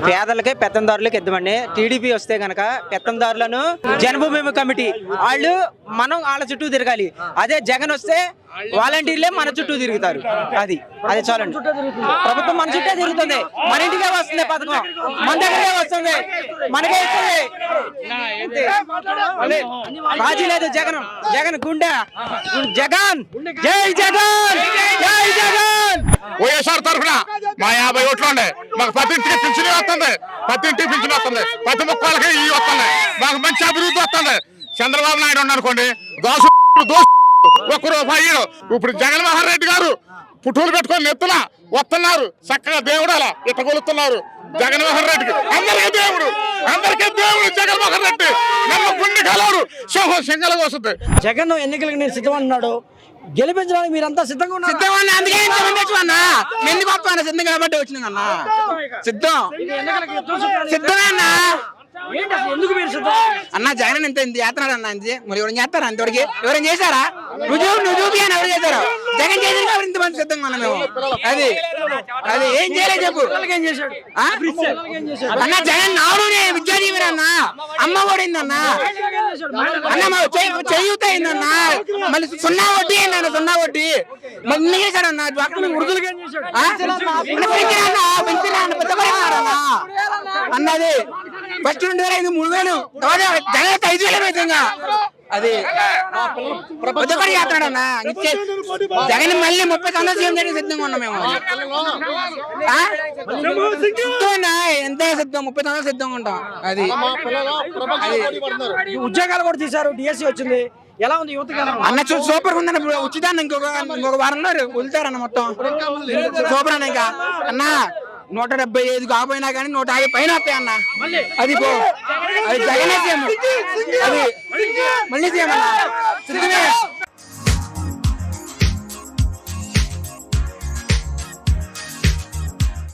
పేదలకే పెత్తందారులకి ఎద్దామండి. TDP వస్తే గనక పెత్తందారులను జన్మభూమి committee వాళ్ళు మనం వాళ్ళ చుట్టూ తిరగాలి. అదే జగన్ వస్తే వాలంటీర్లే మన చుట్టూ తిరుగుతారు. అది చాలండి. ప్రభుత్వం మన చుట్టే తిరుగుతుంది, మన ఇంటికే వస్తుంది పథకం, మన దగ్గరే వస్తుంది, మనకే ఇస్తుంది. రాజీ లేదు. జగన్ గుండె. జగన్ జై జగన్ జై జగన్. వైఎస్ఆర్ తరఫున మా 50 ఓట్లు ఉండే మాకు ప్రతి ఇంటికి పింఛన్ వస్తుంది, ప్రతి ముక్కలకి ఇవి వస్తుంది, మాకు మంచి అభివృద్ధి వస్తుంది. చంద్రబాబు నాయుడు ఉన్నారనుకోండి ఒక్క రూపాయి. ఇప్పుడు జగన్మోహన్ రెడ్డి గారు పుట్టులు పెట్టుకొని నెత్తున వస్తున్నారు, చక్కగా దేవుడు అలా ఇట్ట కొలుస్తున్నారు. జగన్మోహన్ రెడ్డికి అందరికీ దేవుడు జగన్మోహన్ రెడ్డి. నన్ను గుండె కలవడు సింగల్ వస్తుంది. జగన్ ఎన్నికలకు నేను సిద్ధం అన్నాడు. గెలిపించడానికి మీరంతా సిద్ధంగా ఉన్నారు. సిద్ధం కాబట్టి వచ్చిన సిద్ధమేనా ఎందుకు మీరు సిద్ధం అన్న? జగన్ ఎంత చేస్తున్నాడు అన్న, మరి ఎవరు చేస్తారా? అంతవరకు ఎవరైనా చేశారా? నువ్వు అని ఎవరు చేశారు? జగన్ చేసిన కాబట్టి ఇంతమంది సిద్ధంగా ఉన్నా మేము. అది ఏం చేయలేదు చెప్పు అన్న. జగన్ నాడు విద్యాదీవన అన్న, అమ్మ ఓడిందన్న, అన్న చేయూత అయిందన్న, మళ్ళీ సున్నా వడ్డీ అయిందన్న, సున్నా వడ్డీ మళ్ళీ చేశాడన్న. అన్నది ఫస్ట్ 2005 3000 జగన్ 5000 అవుతుందా? అది చేస్తున్నాడన్నా. జగన్ మళ్ళీ 30 సంవత్సరాలు సీఎం చేయడానికి సిద్ధంగా ఉన్నాం మేము. ఎంత సిద్ధం, 30 సంవత్సరాలు సిద్ధంగా ఉంటాం. అది ఉద్యోగాలు కూడా తీశారు, డిఎస్సి వచ్చింది. ఎలా ఉంది యువత అన్న? సూపర్ ఉందన్న. ఉచితాన్ని ఇంకొక వారంలో వదులుతారన్న మొత్తం. సూపర్ అన్న. ఇంకా అన్న 175 కాకపోయినా కానీ 150 పైన వస్తాయి అన్న. అది అది జగనే సీఎం. అది మళ్ళీ సీఎం అన్న. సిద్ధమే.